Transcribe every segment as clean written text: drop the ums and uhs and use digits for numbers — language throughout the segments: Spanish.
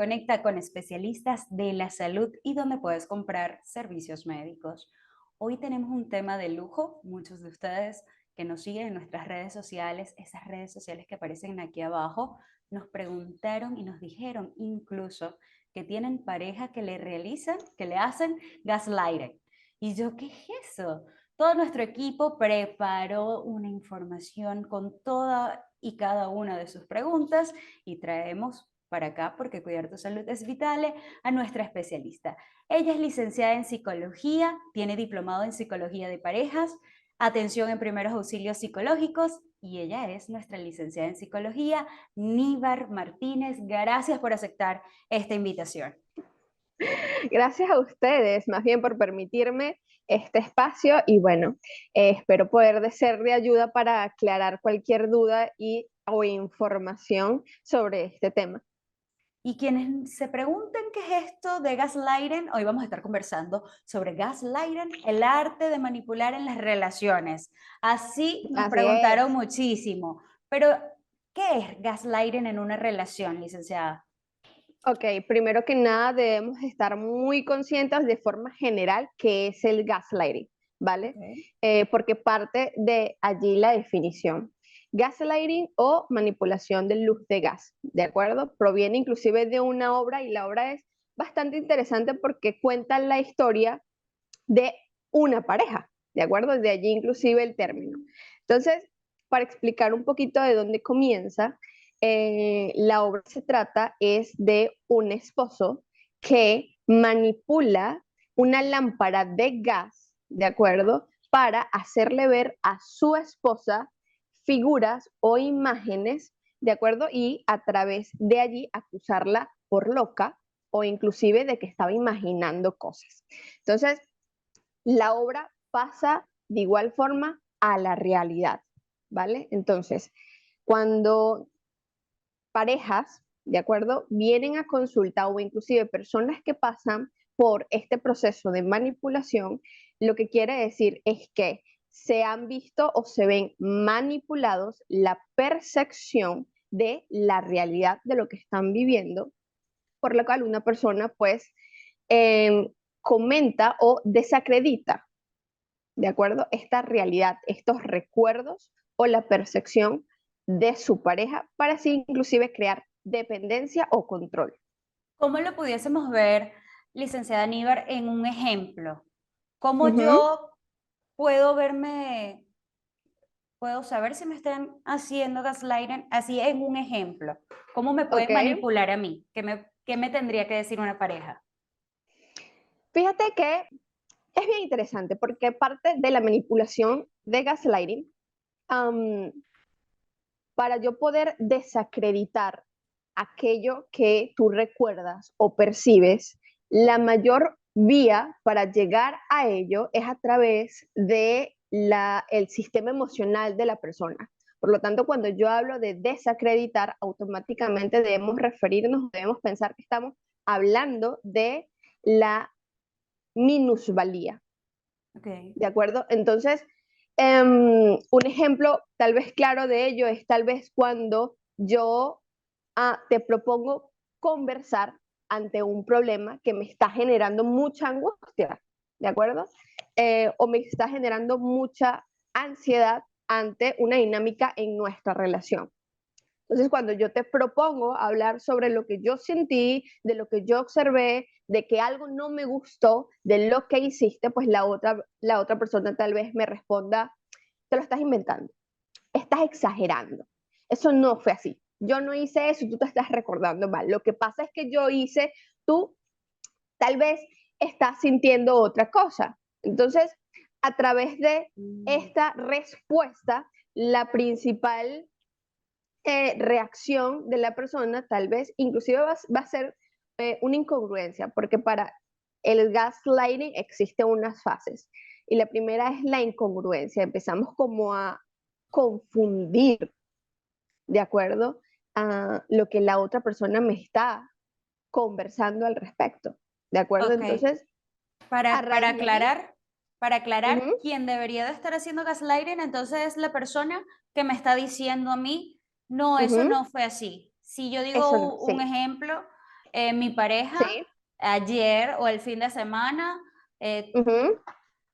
conecta con especialistas de la salud y donde puedes comprar servicios médicos. Hoy tenemos un tema de lujo. Muchos de ustedes que nos siguen en nuestras redes sociales, esas redes sociales que aparecen aquí abajo, nos preguntaron y nos dijeron incluso que tienen pareja que le realizan, que le hacen gaslighting. Y yo, ¿qué es eso? Todo nuestro equipo preparó una información con toda y cada una de sus preguntas y traemos para acá, porque cuidar tu salud es vital, a nuestra especialista. Ella es licenciada en psicología, tiene diplomado en psicología de parejas, atención en primeros auxilios psicológicos y ella es nuestra licenciada en psicología, Níbar Martínez. Gracias por aceptar esta invitación. Gracias a ustedes, más bien por permitirme este espacio y bueno, espero poder ser de ayuda para aclarar cualquier duda o información sobre este tema. Y quienes se pregunten qué es esto de gaslighting, hoy vamos a estar conversando sobre gaslighting, el arte de manipular en las relaciones. Así nos Así preguntaron es. muchísimo. Pero, ¿qué es gaslighting en una relación, licenciada? Ok, primero que nada debemos estar muy conscientes de forma general qué es el gaslighting, ¿vale? Okay. Porque parte de allí la definición. Gaslighting o manipulación de luz de gas, ¿de acuerdo? Proviene inclusive de una obra y la obra es bastante interesante porque cuenta la historia de una pareja, ¿de acuerdo? De allí inclusive el término. Entonces, para explicar un poquito de dónde comienza, la obra se trata es de un esposo que manipula una lámpara de gas, ¿de acuerdo? Para hacerle ver a su esposa figuras o imágenes, ¿de acuerdo? Y a través de allí acusarla por loca o inclusive de que estaba imaginando cosas. Entonces, la obra pasa de igual forma a la realidad, ¿vale? Entonces, cuando parejas, ¿de acuerdo? Vienen a consulta o inclusive personas que pasan por este proceso de manipulación, lo que quiere decir es que se han visto o se ven manipulados la percepción de la realidad de lo que están viviendo, por lo cual una persona pues comenta o desacredita, ¿de acuerdo? Esta realidad, estos recuerdos o la percepción de su pareja para así inclusive crear dependencia o control. ¿Cómo lo pudiésemos ver, licenciada Aníbar, en un ejemplo? ¿Cómo Ujú. yo puedo verme, puedo saber si me están haciendo gaslighting así en un ejemplo? ¿Cómo me Ok, pueden manipular a mí? ¿Qué me tendría que decir una pareja? fíjate que es bien interesante porque parte de la manipulación de gaslighting, um, para yo poder desacreditar aquello que tú recuerdas o percibes, la mayor vía para llegar a ello es a través de el sistema emocional de la persona. Por lo tanto, cuando yo hablo de desacreditar, automáticamente debemos referirnos, debemos pensar que estamos hablando de la minusvalía. Okay. ¿De acuerdo? Entonces, un ejemplo tal vez claro de ello es tal vez cuando yo te propongo conversar ante un problema que me está generando mucha angustia, ¿de acuerdo? O me está generando mucha ansiedad ante una dinámica en nuestra relación. Entonces, cuando yo te propongo hablar sobre lo que yo sentí, de lo que yo observé, de que algo no me gustó, de lo que hiciste, pues la otra persona tal vez me responda, te lo estás inventando, estás exagerando, eso no fue así, yo no hice eso, tú te estás recordando mal, lo que pasa es que yo hice, tú tal vez estás sintiendo otra cosa. Entonces, a través de Mm. esta respuesta, la principal reacción de la persona tal vez inclusive va a ser una incongruencia, porque para el gaslighting existen unas fases. Y la primera es la incongruencia. Empezamos como a confundir, ¿de acuerdo? A lo que la otra persona me está conversando al respecto, ¿de acuerdo? Ok, Entonces, a para, para raíz de allí, aclarar, para aclarar, uh -huh, quién debería de estar haciendo gaslighting, entonces es la persona que me está diciendo a mí, no, uh eso -huh, no fue así. Si yo eso digo no, un sí. ejemplo, Mi pareja Sí. ayer o el fin de semana Ujú,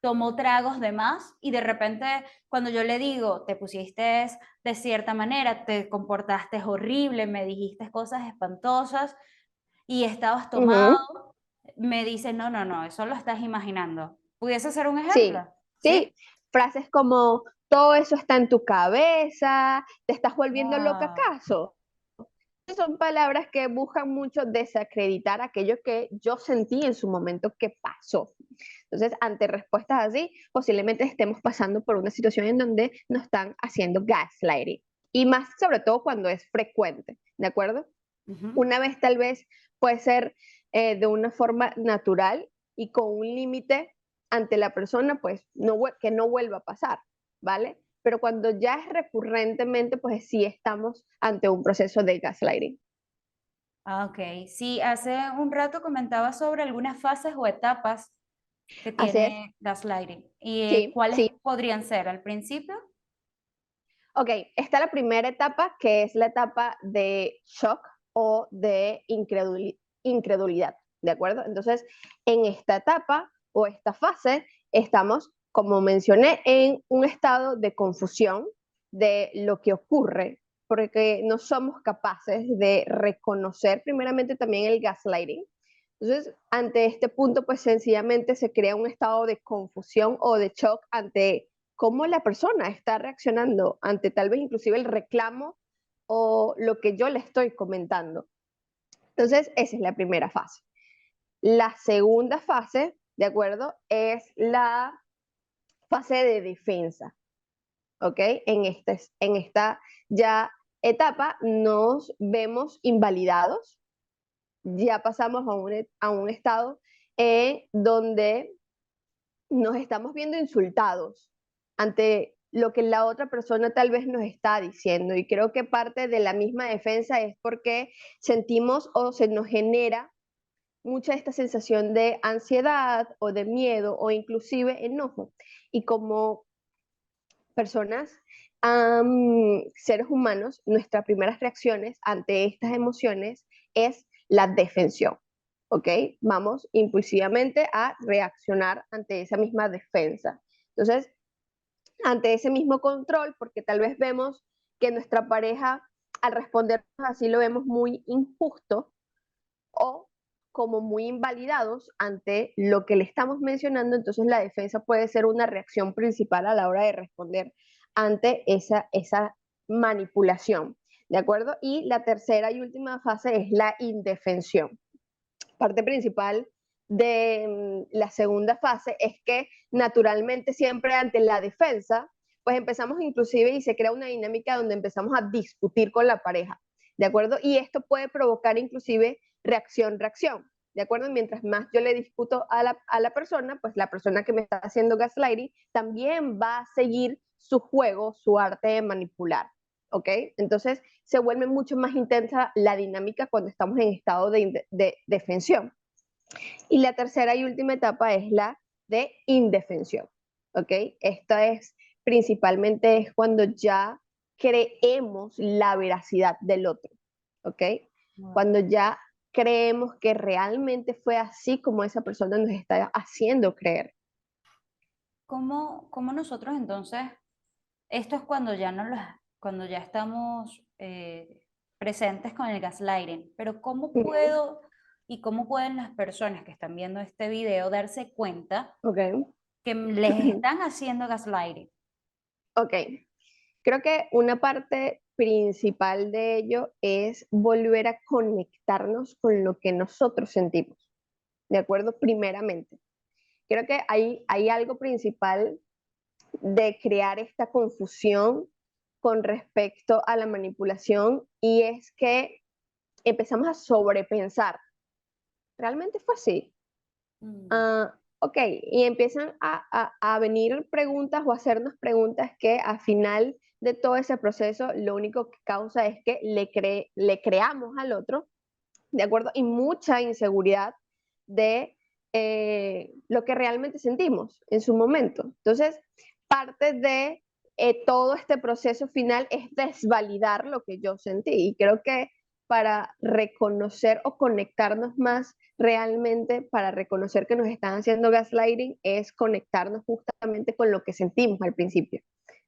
tomó tragos de más y de repente cuando yo le digo, te pusiste de cierta manera, te comportaste horrible, me dijiste cosas espantosas y estabas ujú. tomado, me dice, no, no, no, eso lo estás imaginando. ¿Pudiese ser un Sí, ejemplo? ¿Sí? sí. Frases como, todo eso está en tu cabeza, te estás volviendo loca Wow. acaso. Son palabras que buscan mucho desacreditar aquello que yo sentí en su momento que pasó. Entonces, ante respuestas así, posiblemente estemos pasando por una situación en donde nos están haciendo gaslighting. Y más sobre todo cuando es frecuente, ¿de acuerdo? Ujú. Una vez tal vez puede ser de una forma natural y con un límite ante la persona, pues que no vuelva a pasar, ¿vale? Pero cuando ya es recurrentemente, pues sí estamos ante un proceso de gaslighting. Ah, ok. Sí, hace un rato comentaba sobre algunas fases o etapas que Así es, tiene gaslighting. ¿Y sí, cuáles sí. podrían ser al principio? Ok, está la primera etapa, que es la etapa de shock o de incredulidad, ¿de acuerdo? Entonces, en esta etapa o esta fase, estamos, como mencioné, en un estado de confusión de lo que ocurre, porque no somos capaces de reconocer primeramente también el gaslighting. Entonces, ante este punto, pues sencillamente se crea un estado de confusión o de shock ante cómo la persona está reaccionando ante tal vez inclusive el reclamo o lo que yo le estoy comentando. Entonces, esa es la primera fase. La segunda fase, ¿de acuerdo? Es la fase de defensa, ¿ok? En esta ya etapa nos vemos invalidados, ya pasamos a un estado donde nos estamos viendo insultados ante lo que la otra persona tal vez nos está diciendo. Y creo que parte de la misma defensa es porque sentimos o se nos genera mucha esta sensación de ansiedad o de miedo o inclusive enojo. Y como personas, seres humanos, nuestras primeras reacciones ante estas emociones es la defensión. ¿Ok? Vamos impulsivamente a reaccionar ante esa misma defensa. Entonces, ante ese mismo control, porque tal vez vemos que nuestra pareja al respondernos así lo vemos muy injusto o como muy invalidados ante lo que le estamos mencionando, entonces la defensa puede ser una reacción principal a la hora de responder ante esa manipulación, ¿de acuerdo? Y la tercera y última fase es la indefensión. Parte principal de la segunda fase es que naturalmente siempre ante la defensa, pues empezamos inclusive y se crea una dinámica donde empezamos a discutir con la pareja, ¿de acuerdo? Y esto puede provocar inclusive reacción, ¿de acuerdo? Mientras más yo le discuto a la persona, pues la persona que me está haciendo gaslighting también va a seguir su juego, su arte de manipular, ¿ok? Entonces se vuelve mucho más intensa la dinámica cuando estamos en estado de defensión. Y la tercera y última etapa es la de indefensión, ¿ok? Esta es principalmente es cuando ya creemos la veracidad del otro, ¿ok? Wow. Cuando ya creemos que realmente fue así como esa persona nos está haciendo creer. ¿Cómo nosotros entonces, esto es cuando ya no cuando ya estamos presentes con el gaslighting, pero cómo Uh -huh. puedo y cómo pueden las personas que están viendo este video darse cuenta Ok, que les están haciendo gaslighting? ok. Creo que una parte principal de ello es volver a conectarnos con lo que nosotros sentimos, ¿de acuerdo? Primeramente. Creo que hay algo principal de crear esta confusión con respecto a la manipulación y es que empezamos a sobrepensar. ¿Realmente fue así? Mm. Ok, y empiezan a venir preguntas o hacernos preguntas que al final de todo ese proceso lo único que causa es que le creamos al otro, ¿de acuerdo? Y mucha inseguridad de lo que realmente sentimos en su momento. Entonces, parte de todo este proceso final es desvalidar lo que yo sentí. Y creo que para reconocer o conectarnos más realmente, para reconocer que nos están haciendo gaslighting, es conectarnos justamente con lo que sentimos al principio,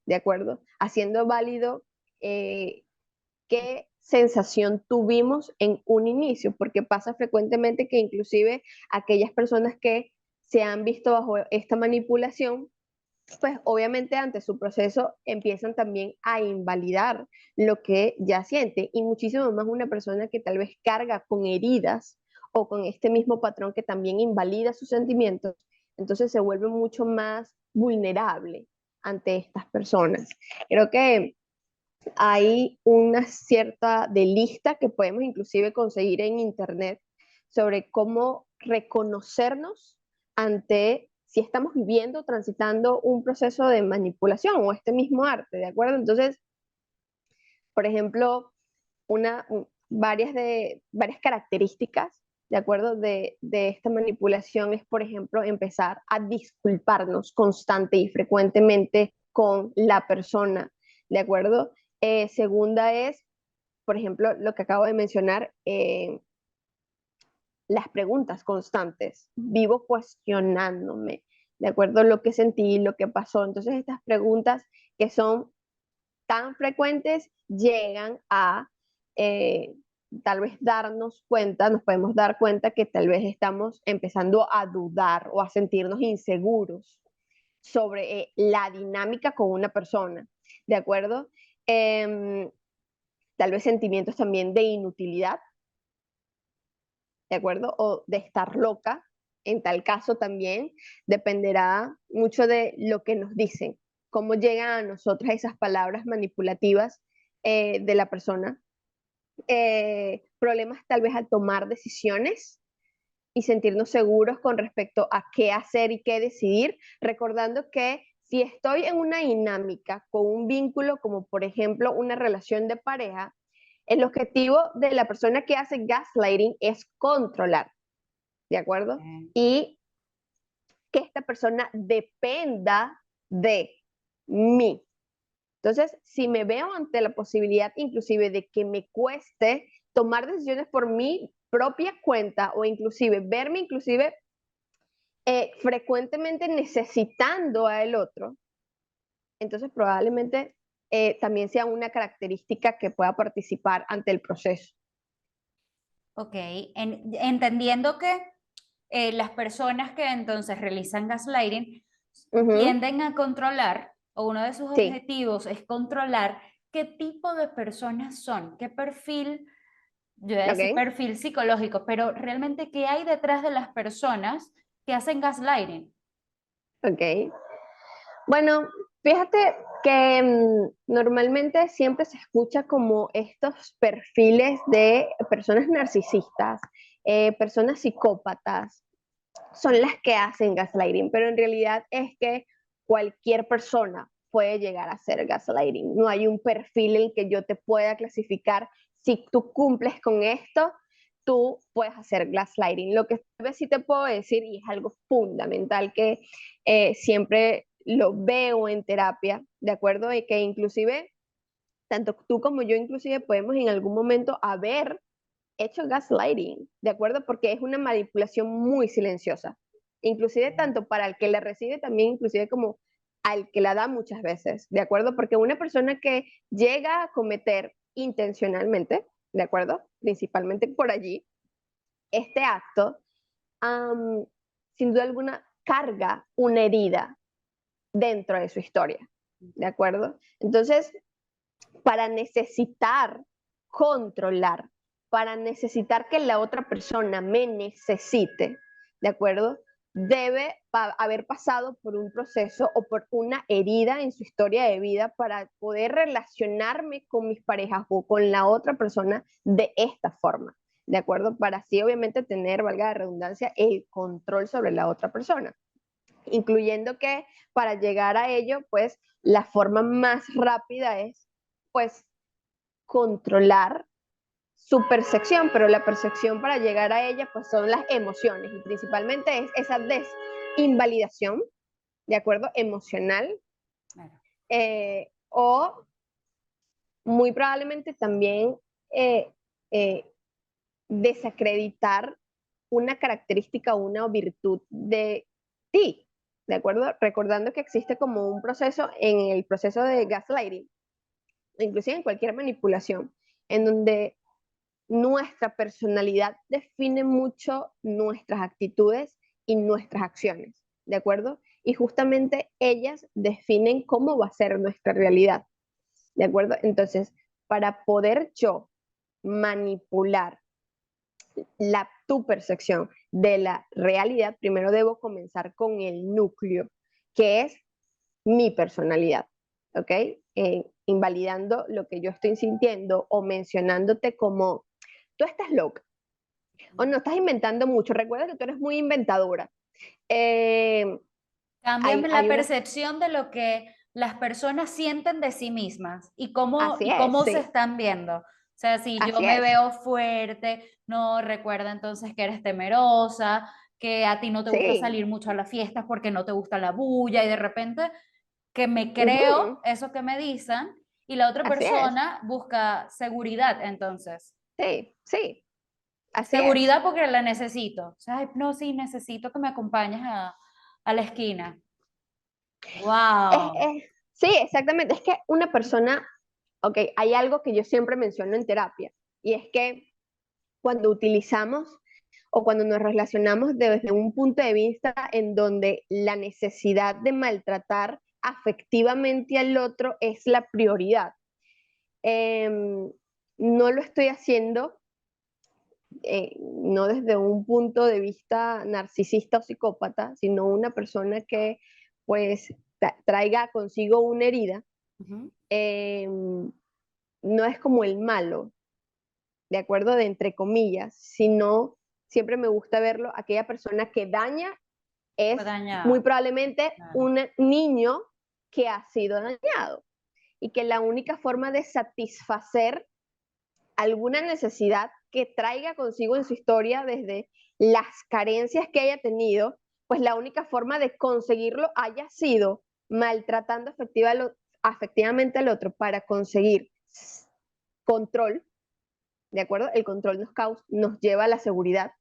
¿de acuerdo? Haciendo válido qué sensación tuvimos en un inicio, porque pasa frecuentemente que inclusive aquellas personas que se han visto bajo esta manipulación, pues obviamente ante su proceso empiezan también a invalidar lo que ya siente y muchísimo más una persona que tal vez carga con heridas o con este mismo patrón que también invalida sus sentimientos, entonces se vuelve mucho más vulnerable ante estas personas. Creo que hay una cierta de lista que podemos inclusive conseguir en internet sobre cómo reconocernos ante si estamos viviendo, transitando un proceso de manipulación o este mismo arte, ¿de acuerdo? Entonces, por ejemplo, varias características, ¿de acuerdo? De esta manipulación es, por ejemplo, empezar a disculparnos constante y frecuentemente con la persona, ¿de acuerdo? Segunda es, por ejemplo, lo que acabo de mencionar, las preguntas constantes. Vivo cuestionándome, ¿de acuerdo? Lo que sentí, lo que pasó. Entonces, estas preguntas que son tan frecuentes llegan a eh, tal vez darnos cuenta, nos podemos dar cuenta que tal vez estamos empezando a dudar o a sentirnos inseguros sobre la dinámica con una persona, ¿de acuerdo? Em, Tal vez sentimientos también de inutilidad, ¿de acuerdo? O de estar loca, en tal caso también dependerá mucho de lo que nos dicen, cómo llegan a nosotras esas palabras manipulativas de la persona. Problemas tal vez al tomar decisiones y sentirnos seguros con respecto a qué hacer y qué decidir, recordando que si estoy en una dinámica con un vínculo, como por ejemplo una relación de pareja, el objetivo de la persona que hace gaslighting es controlar, ¿de acuerdo? Y que esta persona dependa de mí. Entonces, si me veo ante la posibilidad inclusive de que me cueste tomar decisiones por mi propia cuenta o inclusive verme inclusive frecuentemente necesitando a el otro, entonces probablemente también sea una característica que pueda participar ante el proceso. Ok, entendiendo que las personas que entonces realizan gaslighting Ujú, tienden a controlar, o uno de sus sí, objetivos es controlar qué tipo de personas son, qué perfil, yo voy a decir ok, perfil psicológico, pero realmente qué hay detrás de las personas que hacen gaslighting. ok. Bueno, fíjate que normalmente siempre se escucha como estos perfiles de personas narcisistas, personas psicópatas, son las que hacen gaslighting, pero en realidad es que cualquier persona puede llegar a hacer gaslighting. No hay un perfil en el que yo te pueda clasificar. Si tú cumples con esto, tú puedes hacer gaslighting. Lo que tal vez sí te puedo decir, y es algo fundamental que siempre lo veo en terapia, ¿de acuerdo? Y que inclusive, tanto tú como yo inclusive podemos en algún momento haber hecho gaslighting, ¿de acuerdo? Porque es una manipulación muy silenciosa, inclusive tanto para el que la recibe, también inclusive como al que la da muchas veces, ¿de acuerdo? Porque una persona que llega a cometer intencionalmente, ¿de acuerdo? Principalmente por allí, este acto, um, sin duda alguna, carga una herida dentro de su historia, ¿de acuerdo? Entonces, para necesitar controlar, para necesitar que la otra persona me necesite, ¿de acuerdo? Debe haber pasado por un proceso o por una herida en su historia de vida para poder relacionarme con mis parejas o con la otra persona de esta forma, ¿de acuerdo? Para así obviamente tener, valga la redundancia, el control sobre la otra persona, incluyendo que para llegar a ello, pues la forma más rápida es, pues, controlar su percepción, pero la percepción para llegar a ella, pues son las emociones y principalmente es esa desinvalidación, ¿de acuerdo? Emocional, Claro. o muy probablemente también eh, desacreditar una característica, una virtud de ti, ¿de acuerdo? Recordando que existe como un proceso en el proceso de gaslighting, inclusive en cualquier manipulación, en donde nuestra personalidad define mucho nuestras actitudes y nuestras acciones, ¿de acuerdo? Y justamente ellas definen cómo va a ser nuestra realidad, ¿de acuerdo? Entonces, para poder yo manipular tu percepción de la realidad, primero debo comenzar con el núcleo, que es mi personalidad, ¿ok? Invalidando lo que yo estoy sintiendo o mencionándote como, tú estás loca, o no, estás inventando mucho, recuerda que tú eres muy inventadora. Eh, Cambian hay, la hay una, percepción de lo que las personas sienten de sí mismas así y es, cómo se sí, están viendo. O sea, si yo así me es, veo fuerte, no recuerda entonces que eres temerosa, que a ti no te gusta sí, salir mucho a las fiestas porque no te gusta la bulla y de repente que me creo ujú, eso que me dicen y la otra así es, persona busca seguridad entonces. sí, sí, así es. Seguridad porque la necesito. O sea, "Ay, no, sí, necesito que me acompañes a la esquina. Wow. Sí, exactamente, es que una persona, ok, hay algo que yo siempre menciono en terapia, y es que cuando utilizamos o cuando nos relacionamos desde un punto de vista en donde la necesidad de maltratar afectivamente al otro es la prioridad. No lo estoy haciendo, no desde un punto de vista narcisista o psicópata, sino una persona que pues traiga consigo una herida. Ujú. eh, no es como el malo, de acuerdo, de entre comillas, sino siempre me gusta verlo, aquella persona que daña Fue es muy dañado. probablemente Claro. un niño que ha sido dañado y que la única forma de satisfacer alguna necesidad que traiga consigo en su historia desde las carencias que haya tenido, pues la única forma de conseguirlo haya sido maltratando afectivamente al otro para conseguir control, ¿de acuerdo? El control nos lleva a la seguridad.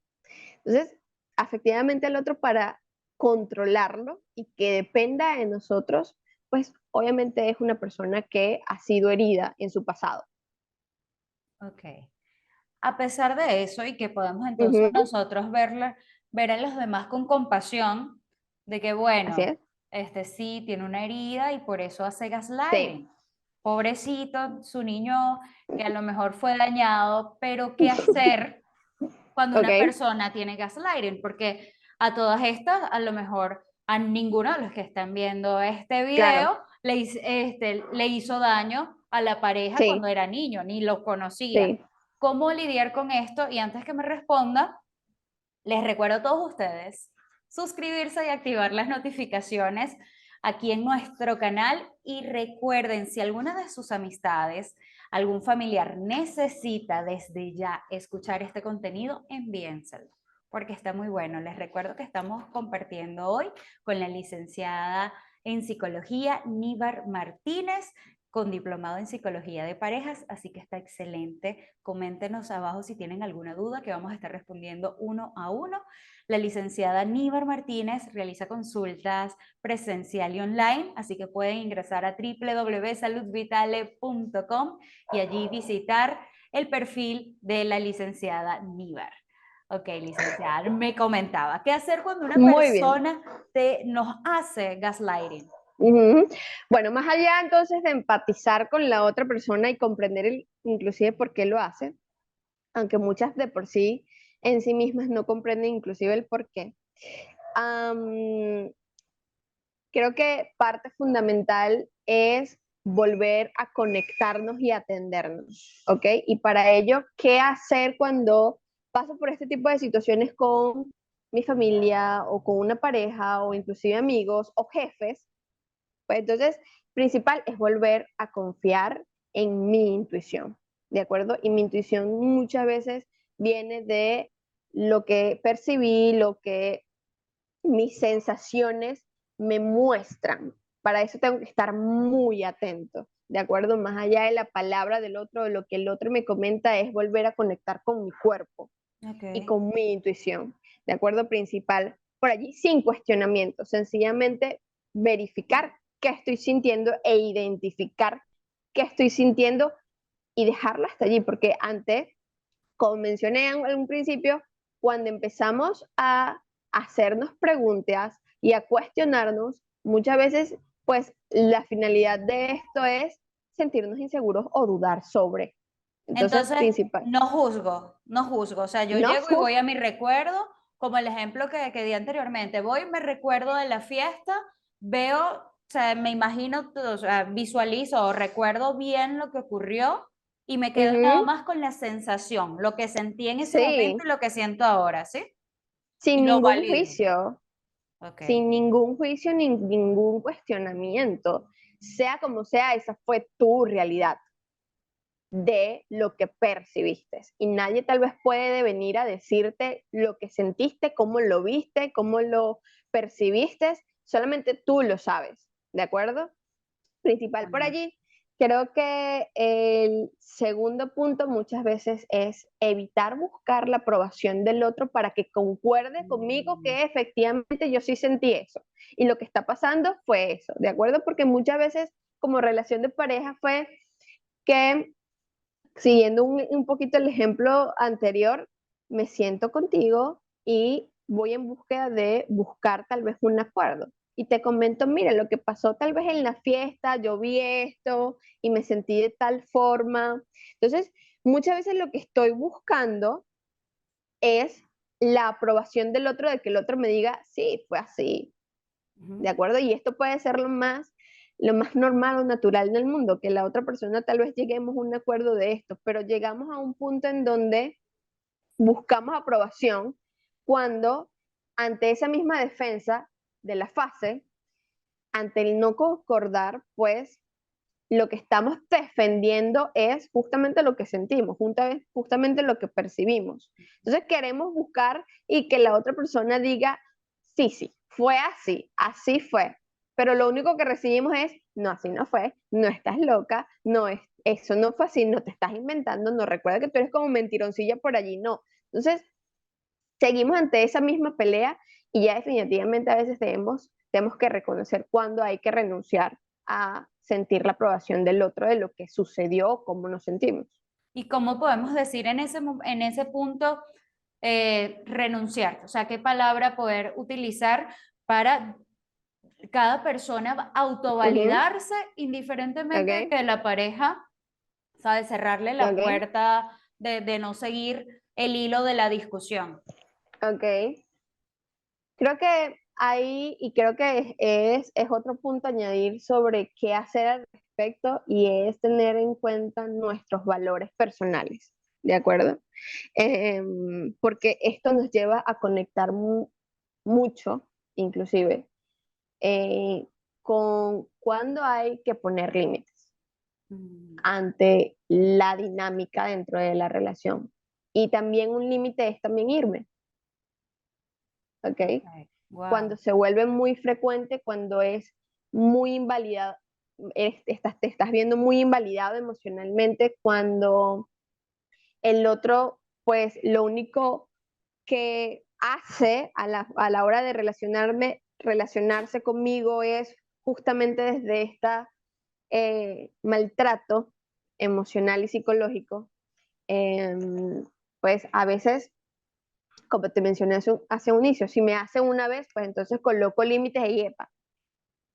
Entonces, afectivamente al otro para controlarlo y que dependa de nosotros, pues obviamente es una persona que ha sido herida en su pasado. Ok. A pesar de eso y que podemos entonces Ujú, nosotros ver a los demás con compasión de que, así bueno, es. este sí tiene una herida y por eso hace Sí. gaslighting. Pobrecito, su niño que a lo mejor fue dañado, pero ¿qué hacer cuando una Ok, persona tiene gaslighting? Porque a todas estas, a lo mejor a ninguno de los que están viendo este claro. video le hizo daño a la pareja cuando Sí, era niño, ni lo conocía. sí. ¿Cómo lidiar con esto? Y antes que me responda, les recuerdo a todos ustedes suscribirse y activar las notificaciones aquí en nuestro canal y recuerden, si alguna de sus amistades, algún familiar necesita desde ya escuchar este contenido, envíenselo porque está muy bueno. Les recuerdo que estamos compartiendo hoy con la licenciada en psicología Níbar Martínez, con diplomado en psicología de parejas, así que está excelente. Coméntenos abajo si tienen alguna duda que vamos a estar respondiendo uno a uno. La licenciada Níbar Martínez realiza consultas presencial y online, así que pueden ingresar a www.saludvitale.com y allí visitar el perfil de la licenciada Níbar. Ok, licenciada, me comentaba, ¿qué hacer cuando una Muy bien. persona nos hace gaslighting? Ujú. Bueno, más allá entonces de empatizar con la otra persona y comprender inclusive por qué lo hace, aunque muchas de por sí en sí mismas no comprenden inclusive el por qué, am, creo que parte fundamental es volver a conectarnos y atendernos, ¿ok? Y para ello, ¿qué hacer cuando paso por este tipo de situaciones con mi familia o con una pareja o inclusive amigos o jefes? Pues entonces, principal es volver a confiar en mi intuición, ¿de acuerdo? Y mi intuición muchas veces viene de lo que percibí, lo que mis sensaciones me muestran, Para eso tengo que estar muy atento, ¿de acuerdo? Más allá de la palabra del otro, de lo que el otro me comenta, es volver a conectar con mi cuerpo Ok. y con mi intuición, ¿de acuerdo? Principal, por allí sin cuestionamiento, sencillamente verificar qué estoy sintiendo e identificar qué estoy sintiendo y dejarlo hasta allí, porque antes, como mencioné en un principio, cuando empezamos a hacernos preguntas y a cuestionarnos, muchas veces, pues la finalidad de esto es sentirnos inseguros o dudar sobre. Entonces, Entonces, principal, no juzgo, no juzgo. O sea, yo no llego y voy juzgues. a mi recuerdo, como el ejemplo que di anteriormente. Voy y me recuerdo de la fiesta, veo, o sea, me imagino, o sea, visualizo o recuerdo bien lo que ocurrió y me quedo nada Ujú, más con la sensación, lo que sentí en ese momento sí, y lo que siento ahora, ¿sí? sin Y lo ningún valido. juicio, Ok. sin ningún juicio ni ningún cuestionamiento. Sea como sea, esa fue tu realidad de lo que percibiste. Y nadie tal vez puede venir a decirte lo que sentiste, cómo lo viste, cómo lo percibiste, solamente tú lo sabes, ¿de acuerdo? Principal por Bueno. allí. Creo que el segundo punto muchas veces es evitar buscar la aprobación del otro para que concuerde conmigo Mm. que efectivamente yo sí sentí eso. Y lo que está pasando fue eso, ¿de acuerdo? Porque muchas veces como relación de pareja fue que, siguiendo un poquito el ejemplo anterior, me siento contigo y voy en búsqueda de buscar tal vez un acuerdo. Y te comento, mira, lo que pasó tal vez en la fiesta, yo vi esto y me sentí de tal forma. Entonces, muchas veces lo que estoy buscando es la aprobación del otro, de que el otro me diga, sí, fue así, ¿de Ujú. acuerdo? Y esto puede ser lo más normal o natural del mundo, que la otra persona tal vez lleguemos a un acuerdo de esto, pero llegamos a un punto en donde buscamos aprobación cuando ante esa misma defensa de la fase, ante el no concordar, pues lo que estamos defendiendo es justamente lo que sentimos, justamente lo que percibimos. Entonces queremos buscar y que la otra persona diga, sí, sí, fue así, así fue. Pero lo único que recibimos es, no, así no fue, no estás loca, no es, eso no fue así, no te estás inventando, no recuerda que tú eres como mentironcilla por allí, no. Entonces seguimos ante esa misma pelea y ya definitivamente a veces tenemos que reconocer cuándo hay que renunciar a sentir la aprobación del otro de lo que sucedió, cómo nos sentimos. ¿Y cómo podemos decir en en ese punto renunciar? O sea, ¿qué palabra poder utilizar para cada persona Ujú, autovalidarse indiferentemente de ok, que la pareja, sabe, cerrarle la ok, puerta de no seguir el hilo de la discusión? ok. Creo que ahí, y creo que es otro punto a añadir sobre qué hacer al respecto, y es tener en cuenta nuestros valores personales, ¿de acuerdo? Porque esto nos lleva a conectar mucho, inclusive, eh, con cuándo hay que poner límites Mm. ante la dinámica dentro de la relación. Y también un límite es también irme, ¿ok? Ok. Wow. Cuando se vuelve muy frecuente, cuando es muy invalidado, te estás viendo muy invalidado emocionalmente, cuando el otro, pues lo único que hace a la hora de relacionarse conmigo es justamente desde este maltrato emocional y psicológico, eh, pues a veces, como te mencioné hace un inicio, si me hace una vez, pues entonces coloco límites y epa,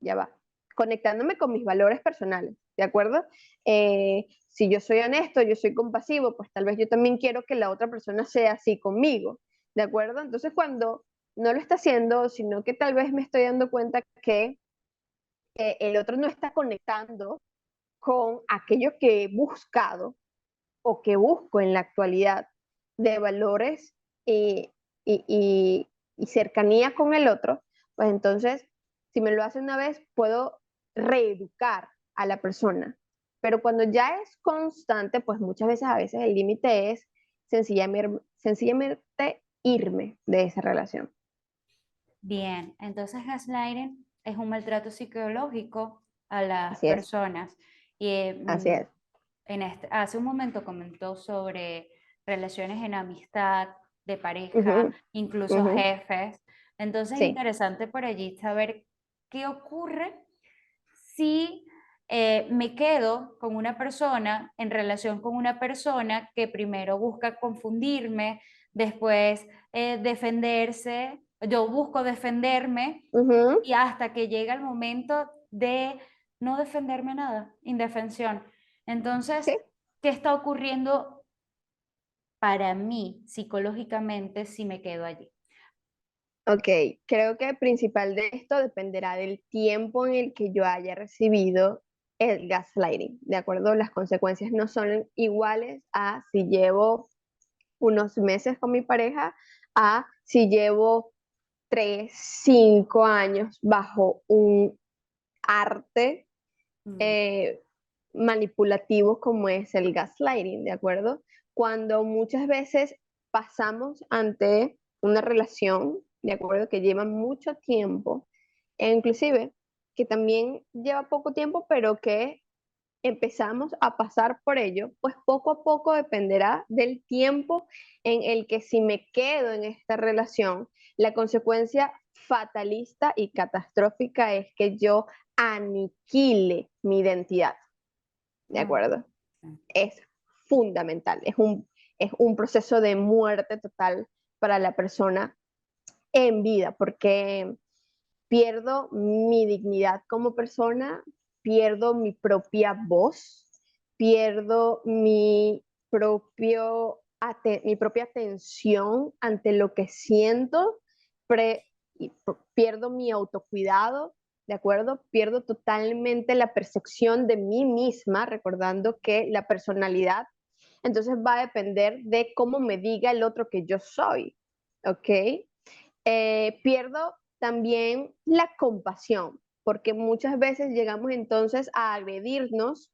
ya va, conectándome con mis valores personales, ¿de acuerdo? Si yo soy honesto, yo soy compasivo, pues tal vez yo también quiero que la otra persona sea así conmigo, ¿de acuerdo? Entonces cuando no lo está haciendo, sino que tal vez me estoy dando cuenta que el otro no está conectando con aquello que he buscado o que busco en la actualidad de valores y, y, y, y cercanía con el otro, pues entonces, si me lo hace una vez, puedo reeducar a la persona. Pero cuando ya es constante, pues muchas veces, a veces el límite es sencillamente irme de esa relación. Bien, entonces gaslighting es un maltrato psicológico a las Así es, personas. Y así es. hace un momento comentó sobre relaciones en amistad, de pareja, Ujú, incluso ujú, jefes. Entonces es sí. interesante por allí saber qué ocurre si me quedo con una persona en relación con una persona que primero busca confundirme, después defenderse, yo busco defenderme Ujú, y hasta que llega el momento de no defenderme nada, indefensión. Entonces, sí. ¿qué está ocurriendo para mí psicológicamente si me quedo allí? Ok, creo que principal de esto dependerá del tiempo en el que yo haya recibido el gaslighting, ¿de acuerdo? Las consecuencias no son iguales a si llevo unos meses con mi pareja, a si llevo 3, 5 años bajo un arte Mm, eh, manipulativo como es el gaslighting, ¿de acuerdo? Cuando muchas veces pasamos ante una relación, ¿de acuerdo? Que lleva mucho tiempo, e inclusive que también lleva poco tiempo, pero que empezamos a pasar por ello, pues poco a poco dependerá del tiempo en el que si me quedo en esta relación, la consecuencia fatalista y catastrófica es que yo aniquile mi identidad, ¿de no, acuerdo? sí. Es fundamental, es un proceso de muerte total para la persona en vida, porque pierdo mi dignidad como persona, pierdo mi propia voz, pierdo mi propia atención ante lo que siento, pre, pierdo mi autocuidado, ¿de acuerdo? Pierdo totalmente la percepción de mí misma, recordando que la personalidad entonces va a depender de cómo me diga el otro que yo soy, ¿ok? Pierdo también la compasión, porque muchas veces llegamos entonces a agredirnos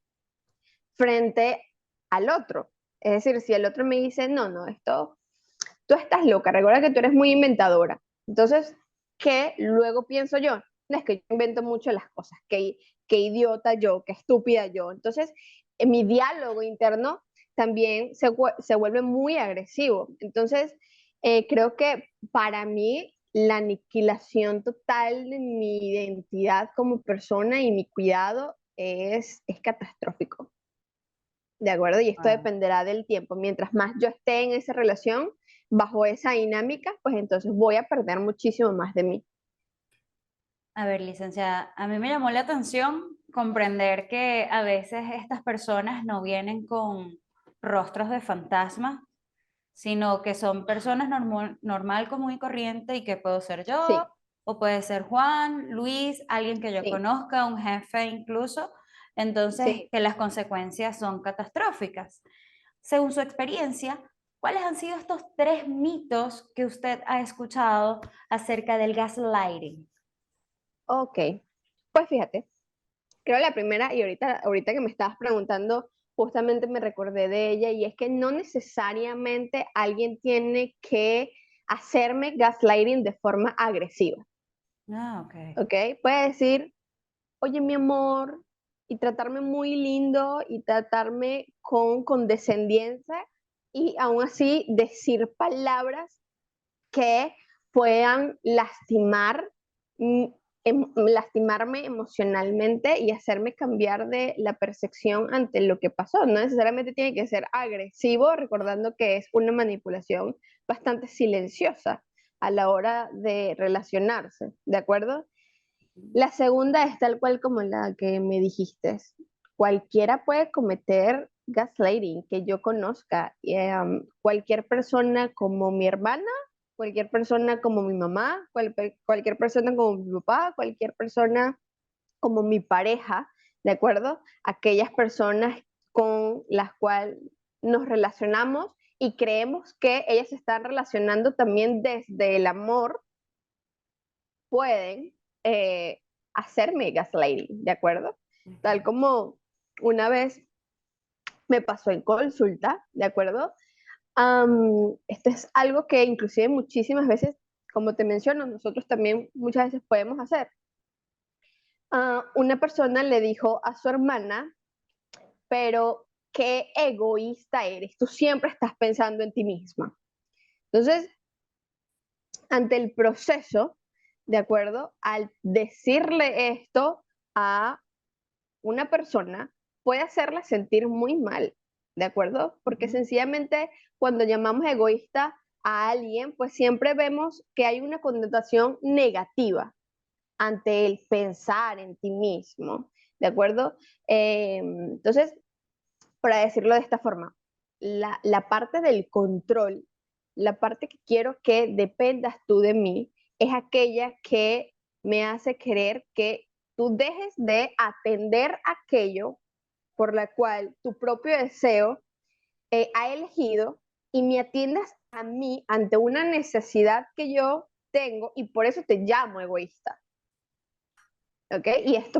frente al otro. Es decir, si el otro me dice, no, no, esto, tú estás loca, recuerda que tú eres muy inventadora. Entonces, ¿qué luego pienso yo? No, es que yo invento mucho las cosas, qué idiota yo, qué estúpida yo. Entonces, en mi diálogo interno también se vuelve muy agresivo. Entonces, creo que para mí la aniquilación total de mi identidad como persona y mi cuidado es catastrófico. ¿De acuerdo? Y esto Wow. dependerá del tiempo. Mientras más yo esté en esa relación, bajo esa dinámica, pues entonces voy a perder muchísimo más de mí. A ver, licenciada, a mí me llamó la atención comprender que a veces estas personas no vienen con rostros de fantasma, sino que son personas normal, común y corriente y que puedo ser yo, Sí, o puede ser Juan, Luis, alguien que yo sí, conozca, un jefe incluso. Entonces, sí. que las consecuencias son catastróficas. Según su experiencia, ¿cuáles han sido estos 3 mitos que usted ha escuchado acerca del gaslighting? Ok. Pues fíjate, creo la primera, y ahorita que me estabas preguntando, justamente me recordé de ella, y es que no necesariamente alguien tiene que hacerme gaslighting de forma agresiva. Ah, ok. ¿Ok? Puede decir, oye, mi amor, y tratarme muy lindo y tratarme con condescendencia y aún así decir palabras que puedan mm, lastimarme emocionalmente y hacerme cambiar de la percepción ante lo que pasó. No necesariamente tiene que ser agresivo, recordando que es una manipulación bastante silenciosa a la hora de relacionarse, ¿de acuerdo? La segunda es tal cual como la que me dijiste. Cualquiera puede cometer gaslighting que yo conozca. Cualquier persona como mi hermana, cualquier persona como mi mamá, cualquier persona como mi papá, cualquier persona como mi pareja, ¿de acuerdo? Aquellas personas con las cuales nos relacionamos y creemos que ellas se están relacionando también desde el amor pueden hacerme gaslighting, ¿de acuerdo? Tal Ok. como una vez me pasó en consulta, ¿de acuerdo? Esto es algo que inclusive muchísimas veces, como te menciono, nosotros también muchas veces podemos hacer. Una persona le dijo a su hermana, pero qué egoísta eres, tú siempre estás pensando en ti misma. Entonces, ante el proceso, ¿de acuerdo? Al decirle esto a una persona, puede hacerla sentir muy mal, ¿de acuerdo? Porque Ujú. sencillamente cuando llamamos egoísta a alguien, pues siempre vemos que hay una connotación negativa ante el pensar en ti mismo, ¿de acuerdo? Entonces, para decirlo de esta forma, la parte del control, la parte que quiero que dependas tú de mí, es aquella que me hace querer que tú dejes de atender aquello por la cual tu propio deseo ha elegido y me atiendas a mí ante una necesidad que yo tengo y por eso te llamo egoísta. ¿Ok? Y esta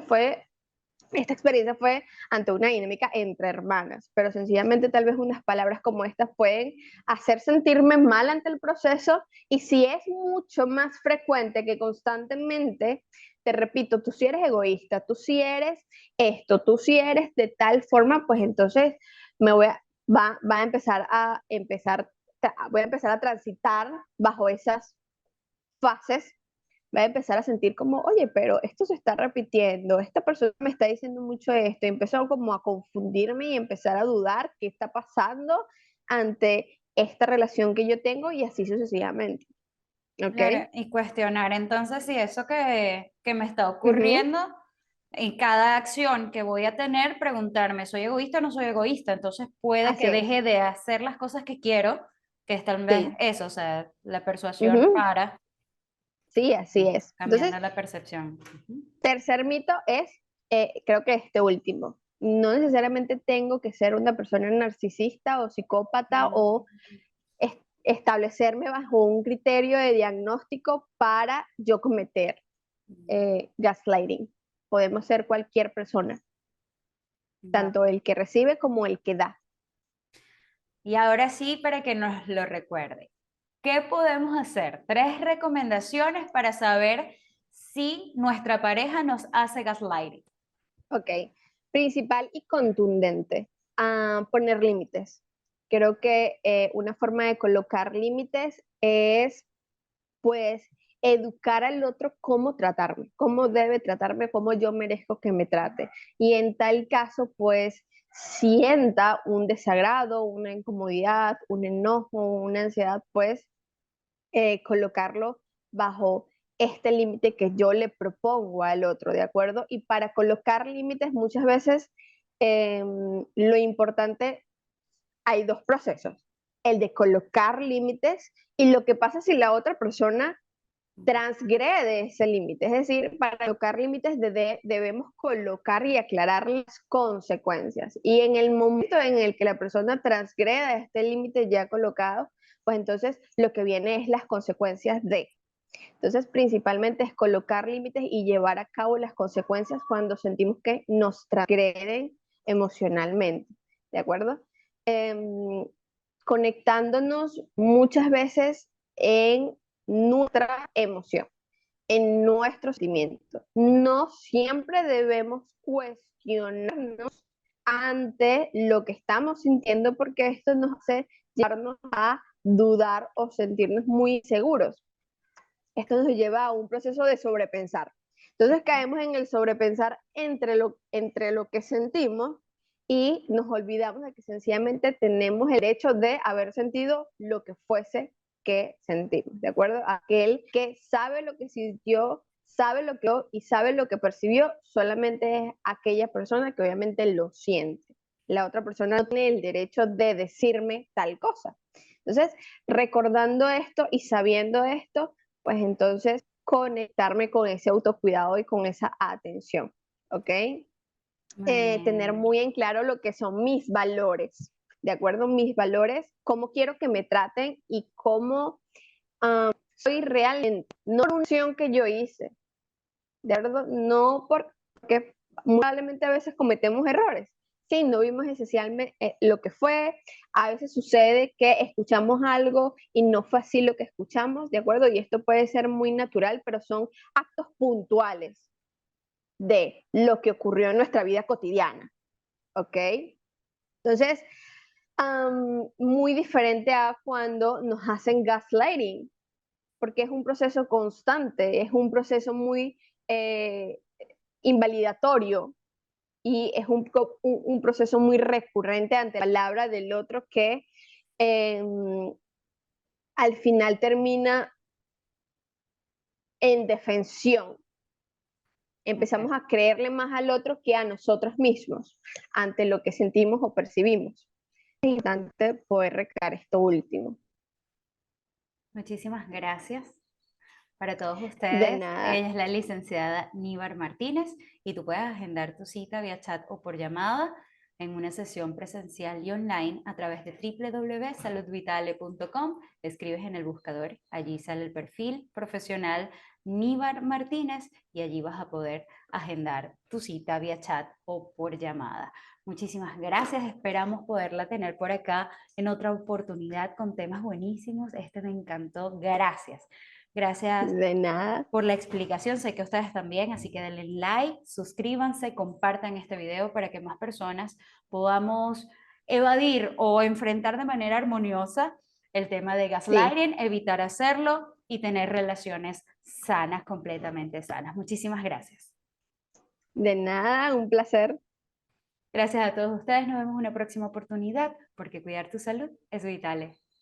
experiencia fue ante una dinámica entre hermanas, pero sencillamente tal vez unas palabras como estas pueden hacer sentirme mal ante el proceso y si es mucho más frecuente que constantemente, te repito, tú si eres egoísta, tú si eres esto, tú si eres de tal forma, pues entonces me voy a, va a voy a empezar a transitar bajo esas fases, va a empezar a sentir como, oye, pero esto se está repitiendo, esta persona me está diciendo mucho esto, y empezó como a confundirme y empezar a dudar qué está pasando ante esta relación que yo tengo y así sucesivamente, ¿ok? Claro, y cuestionar entonces si eso que me está Ujú, ocurriendo en cada acción que voy a tener, preguntarme, ¿soy egoísta o no soy egoísta? Entonces puede así que es, deje de hacer las cosas que quiero, que es tal vez sí, eso, o sea, la persuasión ujú, para sí, así es. Entonces, cambiando la percepción. Ujú. tercer mito es, creo que este último. No necesariamente tengo que ser una persona narcisista o psicópata o Mm. establecerme bajo un criterio de diagnóstico para yo cometer gaslighting. Podemos ser cualquier persona, Wow. tanto el que recibe como el que da. Y ahora sí, para que nos lo recuerde, ¿qué podemos hacer? Tres recomendaciones para saber si nuestra pareja nos hace gaslighting. Ok, principal y contundente, poner límites. Creo que una forma de colocar límites es, pues, educar al otro cómo tratarme, cómo debe tratarme, cómo yo merezco que me trate. Y en tal caso, pues, sienta un desagrado, una incomodidad, un enojo, una ansiedad, pues, colocarlo bajo este límite que yo le propongo al otro, ¿de acuerdo? Y para colocar límites muchas veces lo importante, hay dos procesos, el de colocar límites y lo que pasa si la otra persona transgrede ese límite. Es decir, para colocar límites debemos colocar y aclarar las consecuencias. Y en el momento en el que la persona transgreda este límite ya colocado, pues entonces lo que viene es las consecuencias de. Entonces, principalmente es colocar límites y llevar a cabo las consecuencias cuando sentimos que nos transgreden emocionalmente. ¿De acuerdo? Conectándonos muchas veces en nuestra emoción, en nuestro sentimiento. No siempre debemos cuestionarnos ante lo que estamos sintiendo porque esto nos hace llevarnos a dudar o sentirnos muy seguros. Esto nos lleva a un proceso de sobrepensar. Entonces caemos en el sobrepensar entre lo que sentimos y nos olvidamos de que sencillamente tenemos el derecho de haber sentido lo que fuese que sentimos, ¿de acuerdo? Aquel que sabe lo que sintió, sabe lo que y sabe lo que percibió, solamente es aquella persona que obviamente lo siente. La otra persona no tiene el derecho de decirme tal cosa. Entonces, recordando esto y sabiendo esto, pues entonces conectarme con ese autocuidado y con esa atención, ¿ok? Muy Tener bien. muy en claro lo que son mis valores, ¿de acuerdo? Mis valores, cómo quiero que me traten y cómo soy realmente, no por una acción que yo hice, ¿de acuerdo? No porque probablemente a veces cometemos errores. Sí, no vimos esencialmente lo que fue. A veces sucede que escuchamos algo y no fue así lo que escuchamos, ¿de acuerdo? Y esto puede ser muy natural, pero son actos puntuales. de lo que ocurrió en nuestra vida cotidiana, ¿ok? Entonces, muy diferente a cuando nos hacen gaslighting, porque es un proceso constante, es un proceso muy invalidatorio y es un proceso muy recurrente ante la palabra del otro que eh, al final termina en defensión. Empezamos Ok. a creerle más al otro que a nosotros mismos ante lo que sentimos o percibimos. Es importante poder recalcar esto último. Muchísimas gracias para todos De ustedes. nada. Ella es la licenciada Níbar Martínez y tú puedes agendar tu cita vía chat o por llamada en una sesión presencial y online a través de www.saludvitale.com. Escribes en el buscador, allí sale el perfil profesional Níbar Martínez y allí vas a poder agendar tu cita vía chat o por llamada. Muchísimas gracias, esperamos poderla tener por acá en otra oportunidad con temas buenísimos. Este me encantó, gracias. Gracias De nada. por la explicación, sé que ustedes también, así que denle like, suscríbanse, compartan este video para que más personas podamos evadir o enfrentar de manera armoniosa el tema de Sí, gaslighting, evitar hacerlo y tener relaciones sanas, completamente sanas. Muchísimas gracias. de nada, un placer. Gracias a todos ustedes, nos vemos en una próxima oportunidad porque cuidar tu salud es vital.